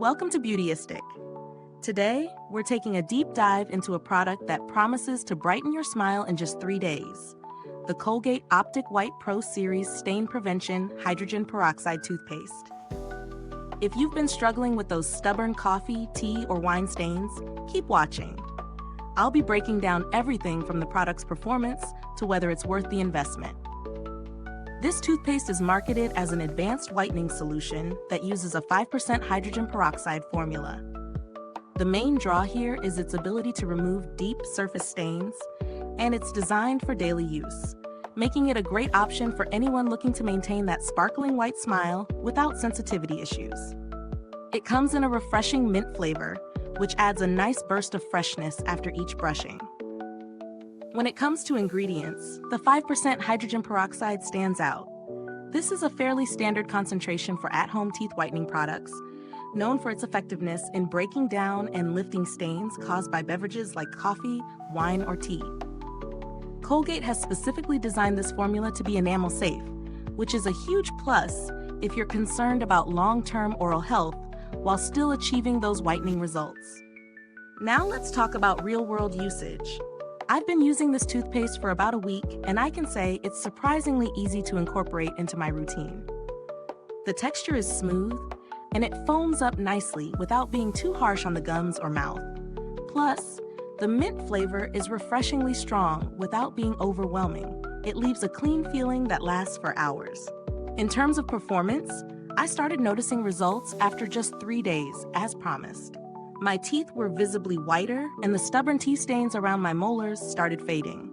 Welcome to Beautyistic. Today, we're taking a deep dive into a product that promises to brighten your smile in just 3 days. The Colgate Optic White Pro Series Stain Prevention Hydrogen Peroxide Toothpaste. If you've been struggling with those stubborn coffee, tea, or wine stains, keep watching. I'll be breaking down everything from the product's performance to whether it's worth the investment. This toothpaste is marketed as an advanced whitening solution that uses a 5% hydrogen peroxide formula. The main draw here is its ability to remove deep surface stains, and it's designed for daily use, making it a great option for anyone looking to maintain that sparkling white smile without sensitivity issues. It comes in a refreshing mint flavor, which adds a nice burst of freshness after each brushing. When it comes to ingredients, the 5% hydrogen peroxide stands out. This is a fairly standard concentration for at-home teeth whitening products, known for its effectiveness in breaking down and lifting stains caused by beverages like coffee, wine, or tea. Colgate has specifically designed this formula to be enamel-safe, which is a huge plus if you're concerned about long-term oral health while still achieving those whitening results. Now let's talk about real-world usage. I've been using this toothpaste for about a week, and I can say it's surprisingly easy to incorporate into my routine. The texture is smooth, and it foams up nicely without being too harsh on the gums or mouth. Plus, the mint flavor is refreshingly strong without being overwhelming. It leaves a clean feeling that lasts for hours. In terms of performance, I started noticing results after just 3 days, as promised. My teeth were visibly whiter, and the stubborn tea stains around my molars started fading.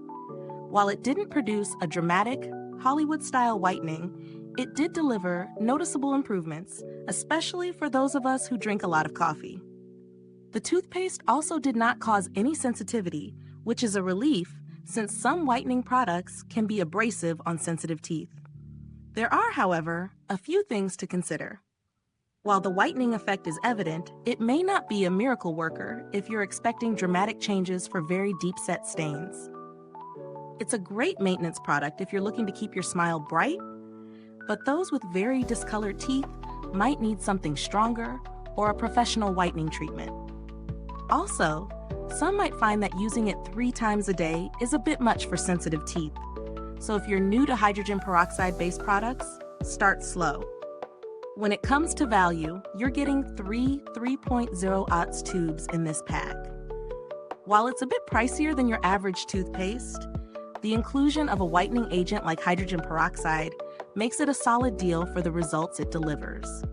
While it didn't produce a dramatic, Hollywood-style whitening, it did deliver noticeable improvements, especially for those of us who drink a lot of coffee. The toothpaste also did not cause any sensitivity, which is a relief since some whitening products can be abrasive on sensitive teeth. There are, however, a few things to consider. While the whitening effect is evident, it may not be a miracle worker if you're expecting dramatic changes for very deep-set stains. It's a great maintenance product if you're looking to keep your smile bright, but those with very discolored teeth might need something stronger or a professional whitening treatment. Also, some might find that using it 3 times a day is a bit much for sensitive teeth. So if you're new to hydrogen peroxide-based products, start slow. When it comes to value, you're getting 3 3.0-aughts tubes in this pack. While it's a bit pricier than your average toothpaste, the inclusion of a whitening agent like hydrogen peroxide makes it a solid deal for the results it delivers.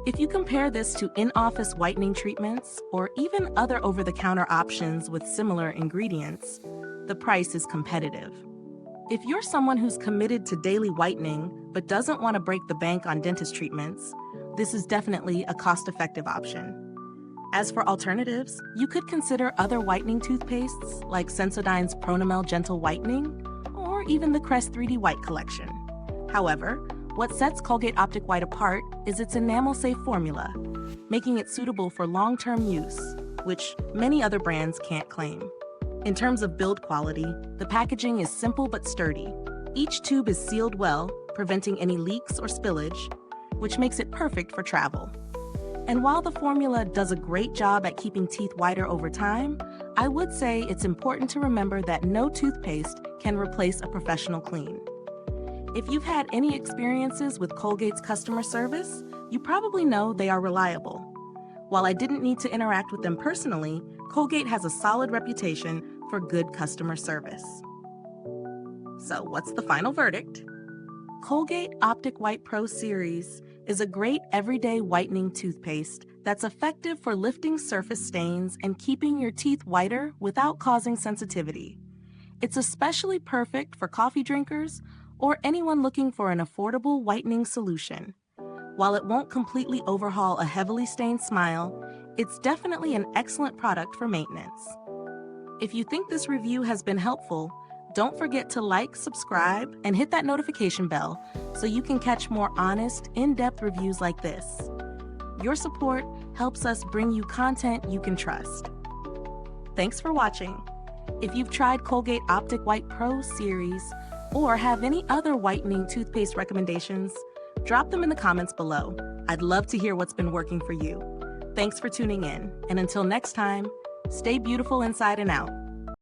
If you compare this to in-office whitening treatments or even other over-the-counter options with similar ingredients, the price is competitive. If you're someone who's committed to daily whitening but doesn't want to break the bank on dentist treatments, this is definitely a cost-effective option. As for alternatives, you could consider other whitening toothpastes like Sensodyne's Enamel Gentle Whitening or even the Crest 3D White collection. However, what sets Colgate Optic White apart is its Enamel-Safe formula, making it suitable for long-term use, which many other brands can't claim. In terms of build quality, the packaging is simple but sturdy. Each tube is sealed well, preventing any leaks or spillage, which makes it perfect for travel. And while the formula does a great job at keeping teeth whiter over time, I would say it's important to remember that no toothpaste can replace a professional clean. If you've had any experiences with Colgate's customer service, you probably know they are reliable. While I didn't need to interact with them personally, Colgate has a solid reputation for good customer service. So what's the final verdict? Colgate Optic White Pro Series is a great everyday whitening toothpaste that's effective for lifting surface stains and keeping your teeth whiter without causing sensitivity. It's especially perfect for coffee drinkers or anyone looking for an affordable whitening solution. While it won't completely overhaul a heavily stained smile, it's definitely an excellent product for maintenance. If you think this review has been helpful, don't forget to like, subscribe, and hit that notification bell so you can catch more honest, in-depth reviews like this. Your support helps us bring you content you can trust. Thanks for watching. If you've tried Colgate Optic White Pro Series or have any other whitening toothpaste recommendations, drop them in the comments below. I'd love to hear what's been working for you. Thanks for tuning in, and until next time, stay beautiful inside and out.